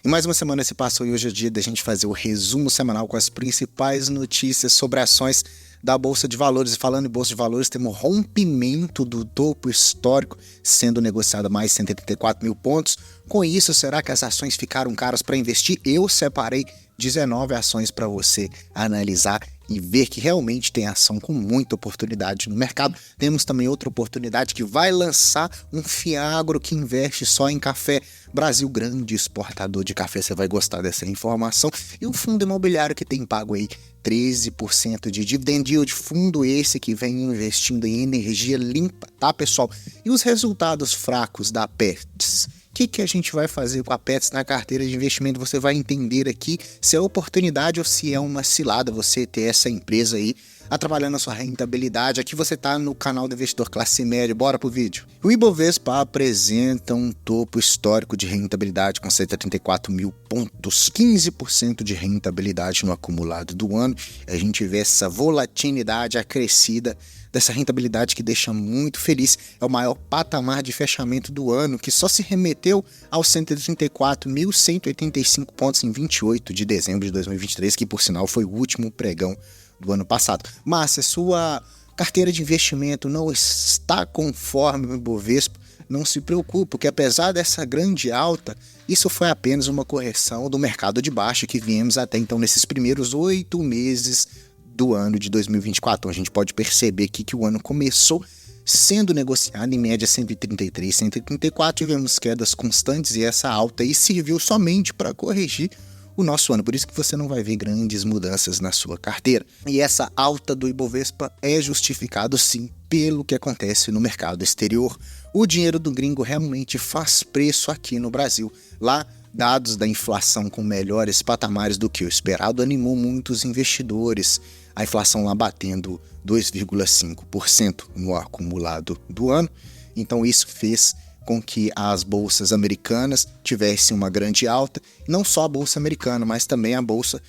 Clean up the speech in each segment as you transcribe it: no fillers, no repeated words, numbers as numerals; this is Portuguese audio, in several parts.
E mais uma semana se passou e hoje é dia da gente fazer o resumo semanal com as principais notícias sobre ações da Bolsa de Valores. E falando em Bolsa de Valores, temos um rompimento do topo histórico, sendo negociado mais 184 mil pontos. Com isso, será que as ações ficaram caras para investir? Eu separei 19 ações para você analisar e ver que realmente tem ação com muita oportunidade no mercado. Temos também outra oportunidade que vai lançar um Fiagro que investe só em café. Brasil, grande exportador de café, você vai gostar dessa informação. E o fundo imobiliário que tem pago aí 13% de dividend yield, fundo esse que vem investindo em energia limpa, tá, pessoal? E os resultados fracos da Pets? O que a gente vai fazer com a Pets na carteira de investimento? Você vai entender aqui se é oportunidade ou se é uma cilada você ter essa empresa aí trabalhando a sua rentabilidade. Aqui você está no canal do Investidor Classe Média. Bora pro vídeo. O Ibovespa apresenta um topo histórico de rentabilidade com 134 mil pontos, 15% de rentabilidade no acumulado do ano. A gente vê essa volatilidade acrescida dessa rentabilidade que deixa muito feliz. É o maior patamar de fechamento do ano, que só se remeteu aos 134.185 pontos em 28 de dezembro de 2023, que por sinal foi o último pregão do ano passado. Mas se a sua carteira de investimento não está conforme o Ibovespa, não se preocupe, porque apesar dessa grande alta, isso foi apenas uma correção do mercado de baixa que viemos até então nesses primeiros 8 meses do ano de 2024. Então a gente pode perceber aqui que o ano começou sendo negociado em média 133, 134, tivemos quedas constantes e essa alta aí serviu somente para corrigir o nosso ano, por isso que você não vai ver grandes mudanças na sua carteira. E essa alta do Ibovespa é justificado sim pelo que acontece no mercado exterior. O dinheiro do gringo realmente faz preço aqui no Brasil. Lá, dados da inflação com melhores patamares do que o esperado animou muitos investidores. A inflação lá batendo 2,5% no acumulado do ano. Então isso fez com que as bolsas americanas tivessem uma grande alta, não só a bolsa americana, mas também a bolsa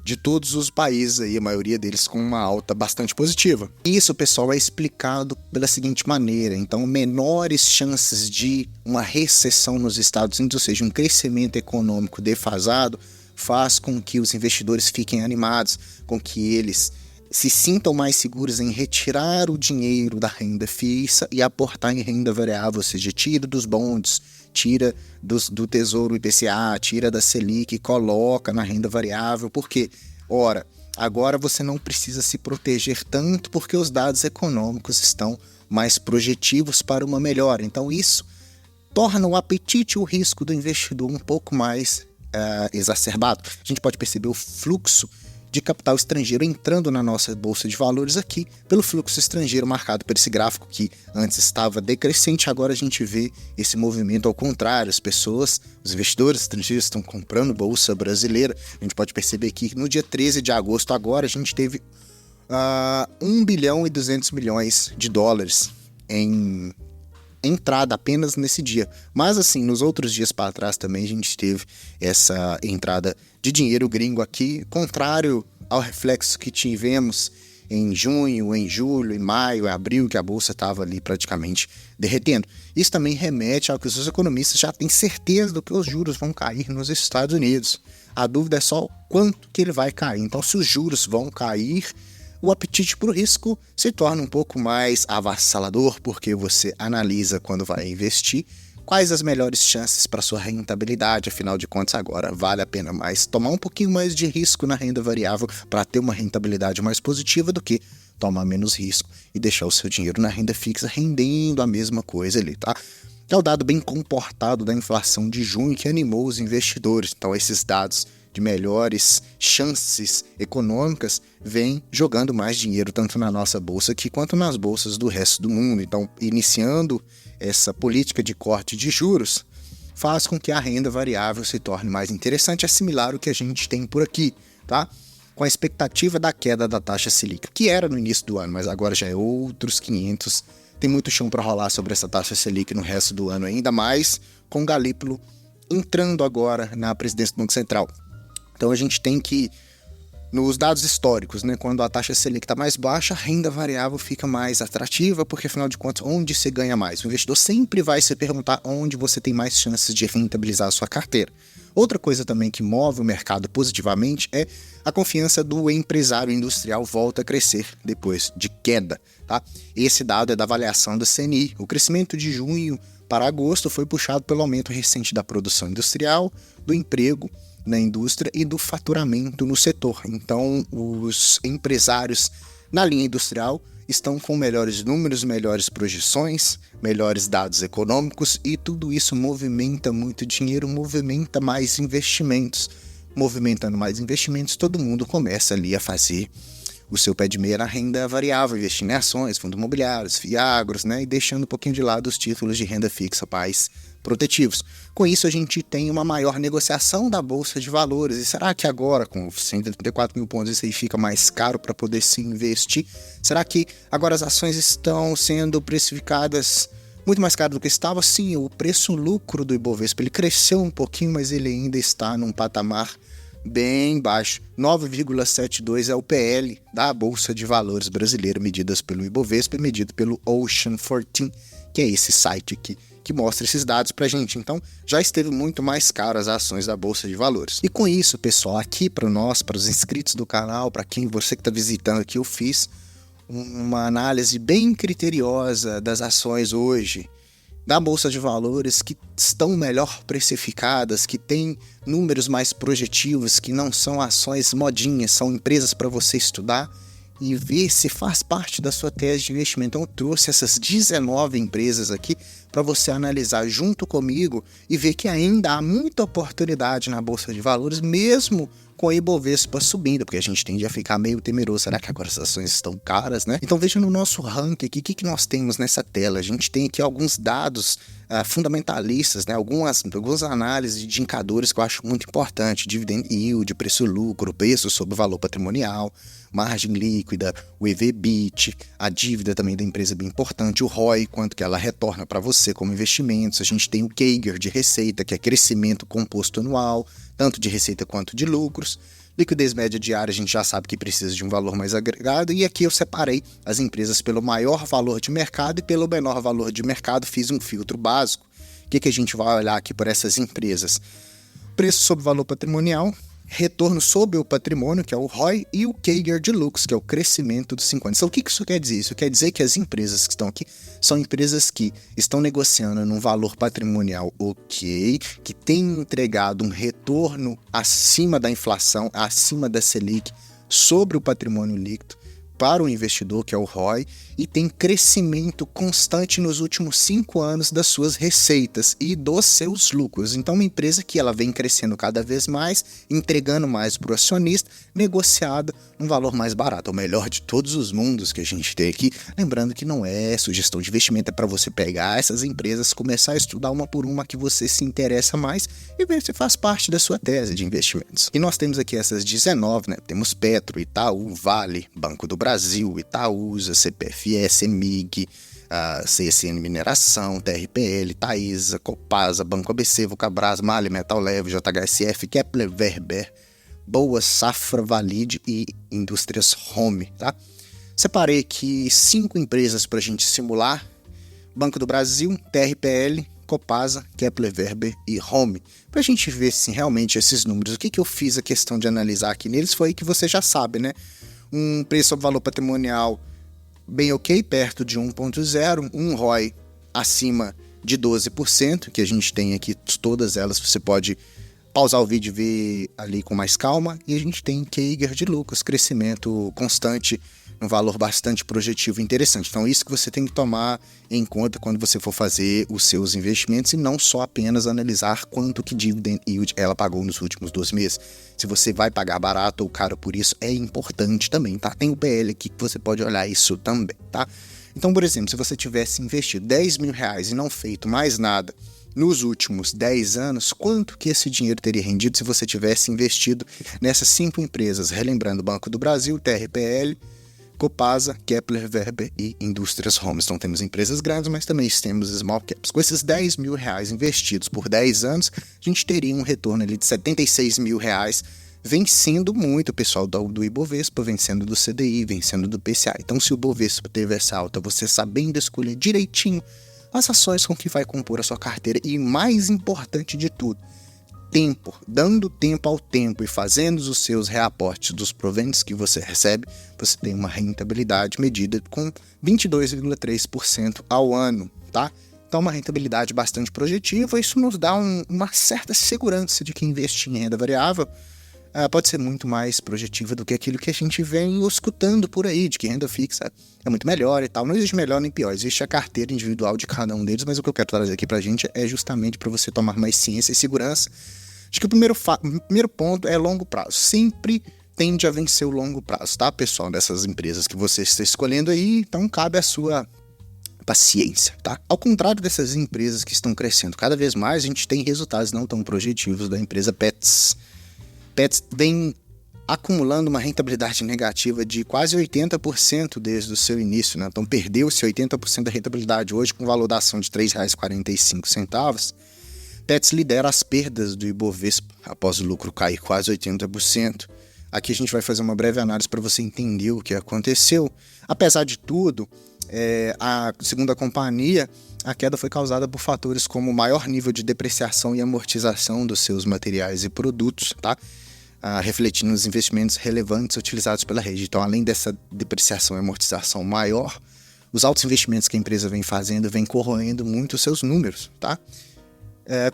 de todos os países, aí, a maioria deles com uma alta bastante positiva. Isso, pessoal, é explicado pela seguinte maneira: então, menores chances de uma recessão nos Estados Unidos, ou seja, um crescimento econômico defasado, faz com que os investidores fiquem animados, com que eles se sintam mais seguros em retirar o dinheiro da renda fixa e aportar em renda variável, ou seja, tira dos bonds, tira do Tesouro IPCA, tira da Selic e coloca na renda variável. Por quê? Ora, agora você não precisa se proteger tanto porque os dados econômicos estão mais projetivos para uma melhora. Então isso torna o apetite e o risco do investidor um pouco mais exacerbado. A gente pode perceber o fluxo de capital estrangeiro entrando na nossa bolsa de valores aqui, pelo fluxo estrangeiro marcado por esse gráfico que antes estava decrescente. Agora a gente vê esse movimento ao contrário, as pessoas, os investidores estrangeiros estão comprando bolsa brasileira. A gente pode perceber que no dia 13 de agosto agora a gente teve 1 bilhão e 200 milhões de dólares em entrada apenas nesse dia, mas assim, nos outros dias para trás também a gente teve essa entrada de dinheiro gringo aqui, contrário ao reflexo que tivemos em junho, em julho, em maio, em abril, que a bolsa estava ali praticamente derretendo. Isso também remete ao que os economistas já têm certeza do que os juros vão cair nos Estados Unidos. A dúvida é só quanto que ele vai cair. Então, se os juros vão cair, o apetite para o risco se torna um pouco mais avassalador, porque você analisa quando vai investir quais as melhores chances para sua rentabilidade. Afinal de contas, agora vale a pena mais tomar um pouquinho mais de risco na renda variável para ter uma rentabilidade mais positiva do que tomar menos risco e deixar o seu dinheiro na renda fixa rendendo a mesma coisa ali, tá? É o dado bem comportado da inflação de junho que animou os investidores. Então esses dados de melhores chances econômicas vêm jogando mais dinheiro tanto na nossa bolsa aqui quanto nas bolsas do resto do mundo. Então, iniciando essa política de corte de juros faz com que a renda variável se torne mais interessante, assimilar o que a gente tem por aqui, tá? Com a expectativa da queda da taxa Selic, que era no início do ano, mas agora já é outros 500. Tem muito chão para rolar sobre essa taxa Selic no resto do ano, ainda mais com Galípolo entrando agora na presidência do Banco Central. Então a gente tem que Nos dados históricos, né, quando a taxa Selic está mais baixa, a renda variável fica mais atrativa, porque afinal de contas, onde você ganha mais? O investidor sempre vai se perguntar onde você tem mais chances de rentabilizar a sua carteira. Outra coisa também que move o mercado positivamente é a confiança do empresário industrial volta a crescer depois de queda. Tá? Esse dado é da avaliação da CNI. O crescimento de junho para agosto foi puxado pelo aumento recente da produção industrial, do emprego na indústria e do faturamento no setor. Então, os empresários na linha industrial estão com melhores números, melhores projeções, melhores dados econômicos e tudo isso movimenta muito dinheiro, movimenta mais investimentos. Movimentando mais investimentos, todo mundo começa ali a fazer o seu pé de meia na renda variável, investindo em ações, fundos imobiliários, fiagros, né, e deixando um pouquinho de lado os títulos de renda fixa mais protetivos. Com isso, a gente tem uma maior negociação da Bolsa de Valores. E será que agora, com 134 mil pontos, isso aí fica mais caro para poder se investir? Será que agora as ações estão sendo precificadas muito mais caro do que estava? Sim, o preço-lucro do Ibovespa ele cresceu um pouquinho, mas ele ainda está num patamar bem baixo. 9,72 é o PL da Bolsa de Valores brasileira, medidas pelo Ibovespa e medido pelo Ocean 14, que é esse site aqui que mostra esses dados pra gente. Então, já esteve muito mais caro as ações da Bolsa de Valores. E com isso, pessoal, aqui para nós, para os inscritos do canal, para quem você que está visitando aqui, eu fiz uma análise bem criteriosa das ações hoje da Bolsa de Valores que estão melhor precificadas, que têm números mais projetivos, que não são ações modinhas, são empresas para você estudar e ver se faz parte da sua tese de investimento. Então eu trouxe essas 19 empresas aqui para você analisar junto comigo e ver que ainda há muita oportunidade na Bolsa de Valores, mesmo com a Ibovespa subindo, porque a gente tende a ficar meio temeroso. Será que agora as ações estão caras, né? Então veja no nosso ranking aqui, o que nós temos nessa tela. A gente tem aqui alguns dados fundamentalistas, né? Algumas análises de indicadores que eu acho muito importante. Dividend yield, preço-lucro, preço sobre o valor patrimonial, margem líquida, o EV/EBITDA, a dívida também da empresa é bem importante, o ROI, quanto que ela retorna para você como investimentos. A gente tem o CAGR de receita, que é crescimento composto anual, tanto de receita quanto de lucros. Liquidez média diária, a gente já sabe que precisa de um valor mais agregado, e aqui eu separei as empresas pelo maior valor de mercado e pelo menor valor de mercado, fiz um filtro básico. O que a gente vai olhar aqui por essas empresas? Preço sobre valor patrimonial, retorno sobre o patrimônio, que é o ROI, e o CAGR de lucros, que é o crescimento dos 5 anos. Então, o que isso quer dizer? Isso quer dizer que as empresas que estão aqui são empresas que estão negociando num valor patrimonial ok, que têm entregado um retorno acima da inflação, acima da Selic, sobre o patrimônio líquido para o investidor, que é o ROI, e tem crescimento constante nos últimos 5 anos das suas receitas e dos seus lucros. Então, uma empresa que ela vem crescendo cada vez mais, entregando mais para o acionista, negociada num valor mais barato, o melhor de todos os mundos que a gente tem aqui. Lembrando que não é sugestão de investimento, é para você pegar essas empresas, começar a estudar uma por uma que você se interessa mais e ver se faz parte da sua tese de investimentos. E nós temos aqui essas 19, né? Temos Petro, Itaú, Vale, Banco do Brasil, Itaúsa, CPFS, CEMIG, CSN Mineração, TRPL, Taesa, Copasa, Banco ABC, Vulcabras, Mali, Metal Leve, JHSF, Kepler, Weber, Boa, Safra, Valide e Indústrias Home, tá? Separei aqui 5 empresas para a gente simular: Banco do Brasil, TRPL, Copasa, Kepler, Weber e Home, para a gente ver se realmente esses números, o que eu fiz a questão de analisar aqui neles foi que você já sabe, né? Um preço sobre valor patrimonial bem ok, perto de 1.0, um ROI acima de 12%, que a gente tem aqui todas elas, você pode pausar o vídeo e ver ali com mais calma, e a gente tem CAGR de lucros, crescimento constante, um valor bastante projetivo e interessante. Então isso que você tem que tomar em conta quando você for fazer os seus investimentos e não só apenas analisar quanto que dividend yield ela pagou nos últimos 12 meses. Se você vai pagar barato ou caro por isso, é importante também, tá? Tem o PL aqui que você pode olhar isso também, tá? Então, por exemplo, se você tivesse investido 10 mil reais e não feito mais nada nos últimos 10 anos, quanto que esse dinheiro teria rendido se você tivesse investido nessas 5 empresas? Relembrando, Banco do Brasil, TRPL, Copasa, Kepler, Weber e Indústrias Home. Então temos empresas grandes, mas também temos small caps. Com esses 10 mil reais investidos por 10 anos, a gente teria um retorno ali de 76 mil reais vencendo muito o pessoal do Ibovespa, vencendo do CDI, vencendo do PCA. Então, se o Ibovespa teve essa alta, você sabendo escolher direitinho as ações com que vai compor a sua carteira e, mais importante de tudo, tempo, dando tempo ao tempo e fazendo os seus reaportes dos proventos que você recebe, você tem uma rentabilidade medida com 22,3% ao ano, tá? Então, uma rentabilidade bastante projetiva. Isso nos dá uma certa segurança de que investir em renda variável pode ser muito mais projetiva do que aquilo que a gente vem escutando por aí, de que renda fixa é muito melhor e tal. Não existe melhor nem pior, existe a carteira individual de cada um deles, mas o que eu quero trazer aqui pra gente é justamente para você tomar mais ciência e segurança de que o primeiro ponto é longo prazo. Sempre tende a vencer o longo prazo, tá, pessoal? Dessas empresas que você está escolhendo aí, então cabe a sua paciência, tá? Ao contrário dessas empresas que estão crescendo cada vez mais, a gente tem resultados não tão projetivos da empresa Petz. Petz vem acumulando uma rentabilidade negativa de quase 80% desde o seu início, né? Então perdeu-se 80% da rentabilidade hoje com valor da ação de R$ 3,45. Petz lidera as perdas do Ibovespa após o lucro cair quase 80%. Aqui a gente vai fazer uma breve análise para você entender o que aconteceu. Apesar de tudo, segundo a companhia, a queda foi causada por fatores como maior nível de depreciação e amortização dos seus materiais e produtos, tá? Refletindo os investimentos relevantes utilizados pela rede. Então, além dessa depreciação e amortização maior, os altos investimentos que a empresa vem fazendo vem corroendo muito os seus números, tá?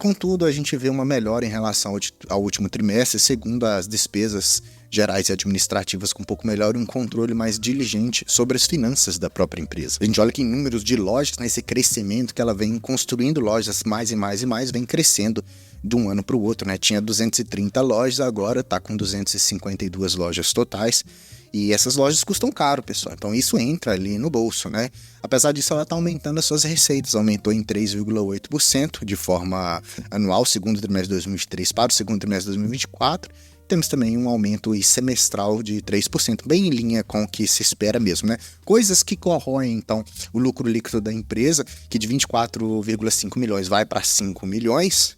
Contudo, a gente vê uma melhora em relação ao último trimestre, segundo as despesas gerais e administrativas com um pouco melhor e um controle mais diligente sobre as finanças da própria empresa. A gente olha que em números de lojas, nesse crescimento que ela vem construindo lojas mais e mais e mais, vem crescendo de um ano para o outro, né? Tinha 230 lojas, agora está com 252 lojas totais. E essas lojas custam caro, pessoal. Então isso entra ali no bolso, né? Apesar disso, ela está aumentando as suas receitas. Aumentou em 3,8% de forma anual, segundo trimestre de 2023 para o segundo trimestre de 2024. Temos também um aumento semestral de 3%, bem em linha com o que se espera mesmo, né? Coisas que corroem, então, o lucro líquido da empresa, que de 24,5 milhões vai para 5 milhões,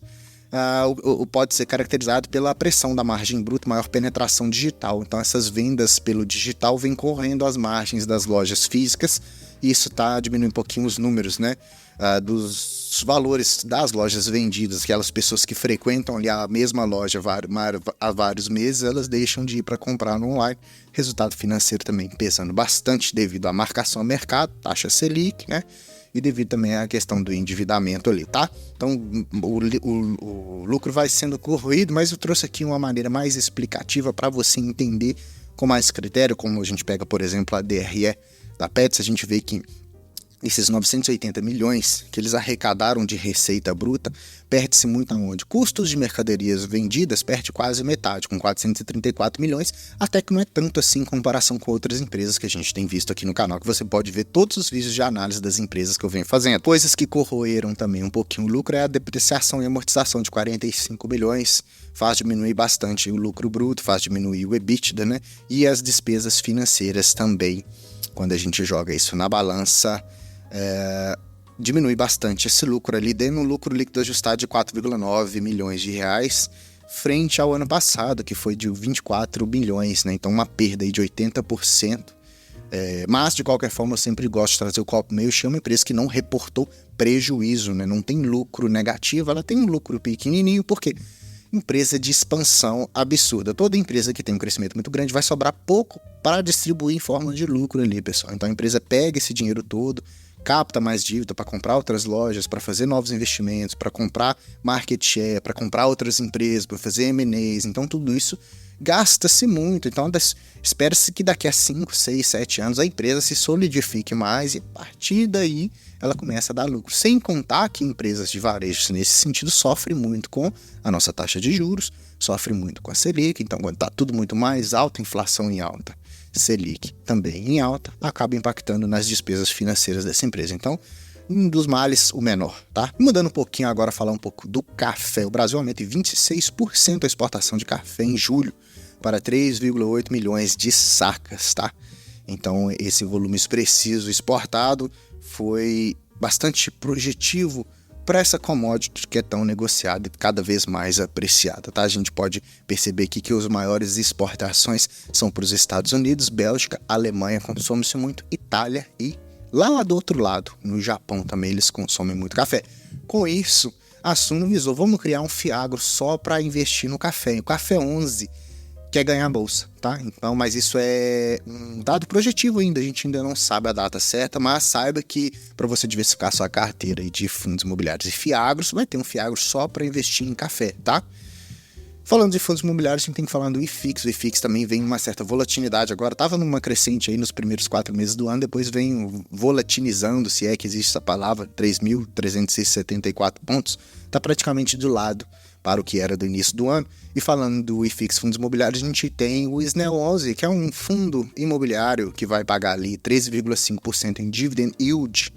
pode ser caracterizado pela pressão da margem bruta, maior penetração digital. Então essas vendas pelo digital vêm correndo às margens das lojas físicas e isso está diminuindo um pouquinho os números, né, dos valores das lojas vendidas. Aquelas pessoas que frequentam ali a mesma loja há vários meses, elas deixam de ir para comprar no online. Resultado financeiro também pesando bastante devido à marcação ao mercado, taxa Selic, né? E devido também à questão do endividamento ali, tá? Então, o lucro vai sendo corroído, mas eu trouxe aqui uma maneira mais explicativa para você entender com mais critério, como a gente pega, por exemplo, a DRE da Petz, a gente vê que esses 980 milhões que eles arrecadaram de receita bruta, perde-se muito aonde? Custos de mercadorias vendidas perde quase metade, com 434 milhões, até que não é tanto assim em comparação com outras empresas que a gente tem visto aqui no canal, que você pode ver todos os vídeos de análise das empresas que eu venho fazendo. Coisas que corroeram também um pouquinho o lucro é a depreciação e amortização de 45 milhões, faz diminuir bastante o lucro bruto, faz diminuir o EBITDA, né? E as despesas financeiras também, quando a gente joga isso na balança, diminui bastante esse lucro ali, dando um lucro líquido ajustado de 4,9 milhões de reais frente ao ano passado, que foi de 24 bilhões, né? Então uma perda aí de 80%. Mas, de qualquer forma, eu sempre gosto de trazer o copo meio cheio, uma empresa que não reportou prejuízo, né? Não tem lucro negativo, ela tem um lucro pequenininho, porque empresa de expansão absurda. Toda empresa que tem um crescimento muito grande vai sobrar pouco para distribuir em forma de lucro ali, pessoal. Então a empresa pega esse dinheiro todo, capta mais dívida para comprar outras lojas, para fazer novos investimentos, para comprar market share, para comprar outras empresas, para fazer M&As. Então tudo isso gasta-se muito. Então espera-se que daqui a 5, 6, 7 anos a empresa se solidifique mais e a partir daí ela começa a dar lucro. Sem contar que empresas de varejo nesse sentido sofrem muito com a nossa taxa de juros, sofrem muito com a Selic. Então quando está tudo muito mais alto, inflação em alta, Selic também em alta, acaba impactando nas despesas financeiras dessa empresa. Então, um dos males, o menor, tá? Mudando um pouquinho agora, falar um pouco do café. O Brasil aumenta em 26% a exportação de café em julho para 3,8 milhões de sacas, tá? Então, esse volume expressivo exportado foi bastante projetivo para essa commodity que é tão negociada e cada vez mais apreciada, tá? A gente pode perceber aqui que os maiores exportações são para os Estados Unidos, Bélgica, Alemanha consome-se muito, Itália e lá do outro lado, no Japão também eles consomem muito café. Com isso, a Suno visou, vamos criar um fiagro só para investir no café. E o Café 11 quer ganhar a bolsa, tá? Então, mas isso é um dado projetivo ainda, a gente ainda não sabe a data certa, mas saiba que para você diversificar sua carteira de fundos imobiliários e fiagros, vai ter um fiagro só para investir em café, tá? Falando de fundos imobiliários, a gente tem que falar do IFIX. O IFIX também vem uma certa volatilidade agora, estava numa crescente aí nos primeiros 4 meses do ano, depois vem volatilizando, se é que existe essa palavra, 3.374 pontos, está praticamente do lado para o que era do início do ano. E falando do IFIX Fundos Imobiliários, a gente tem o SNEL 11, que é um fundo imobiliário que vai pagar ali 13,5% em dividend yield.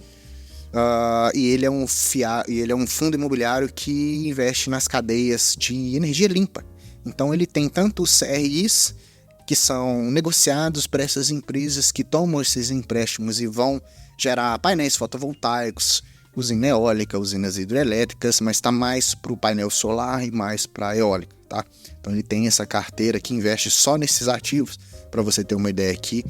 E ele é um fundo imobiliário que investe nas cadeias de energia limpa. Então ele tem tanto os CRIs, que são negociados para essas empresas que tomam esses empréstimos e vão gerar painéis fotovoltaicos, usina eólica, usinas hidrelétricas, mas está mais para o painel solar e mais para a eólica, tá? Então ele tem essa carteira que investe só nesses ativos. Para você ter uma ideia aqui,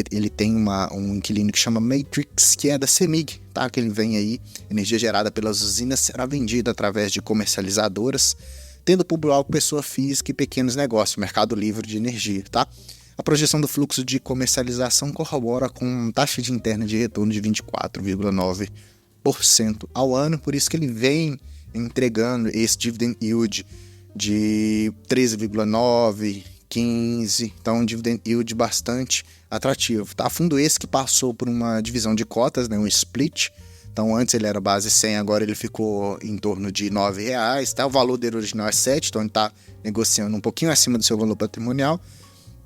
ele tem um inquilino que chama Matrix, que é da CEMIG, tá? Que ele vem aí, energia gerada pelas usinas será vendida através de comercializadoras, tendo público pessoa física e pequenos negócios, mercado livre de energia, tá? A projeção do fluxo de comercialização corrobora com taxa de interna de retorno de 24,9% ao ano, por isso que ele vem entregando esse dividend yield de 13,9%, 15%, então um dividend yield bastante atrativo, tá? Fundo esse que passou por uma divisão de cotas, né, um split. Então antes ele era base 100, agora ele ficou em torno de R$9, tá? O valor dele original é 7, então ele está negociando um pouquinho acima do seu valor patrimonial,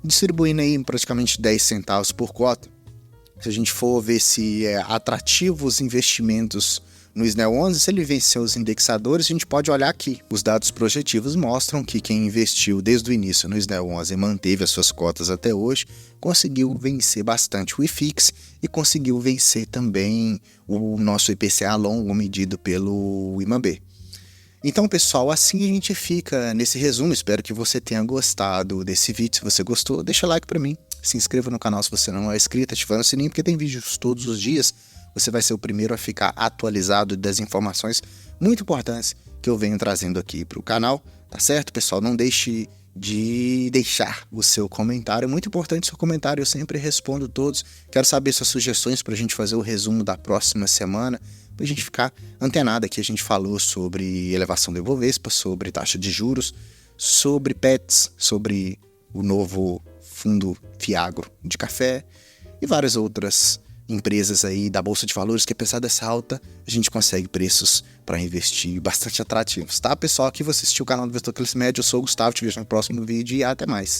distribuindo aí praticamente 10 centavos por cota. Se a gente for ver se é atrativo os investimentos no SNEL 11, se ele venceu os indexadores, a gente pode olhar aqui. Os dados projetivos mostram que quem investiu desde o início no SNEL 11 e manteve as suas cotas até hoje, conseguiu vencer bastante o IFIX e conseguiu vencer também o nosso IPCA longo medido pelo IMAB. Então, pessoal, assim a gente fica nesse resumo. Espero que você tenha gostado desse vídeo. Se você gostou, deixa like para mim. Se inscreva no canal se você não é inscrito, ativando o sininho, porque tem vídeos todos os dias. Você vai ser o primeiro a ficar atualizado das informações muito importantes que eu venho trazendo aqui para o canal. Tá certo, pessoal? Não deixe de deixar o seu comentário. É muito importante o seu comentário, eu sempre respondo todos. Quero saber suas sugestões para a gente fazer o resumo da próxima semana, para a gente ficar antenado aqui. A gente falou sobre elevação do Ibovespa, sobre taxa de juros, sobre PETs, sobre o novo fundo Fiagro de café e várias outras empresas aí da Bolsa de Valores que, apesar dessa alta, a gente consegue preços para investir bastante atrativos, tá, pessoal? Aqui você assistiu o canal do Investor Classe Média, eu sou o Gustavo, te vejo no próximo vídeo e até mais.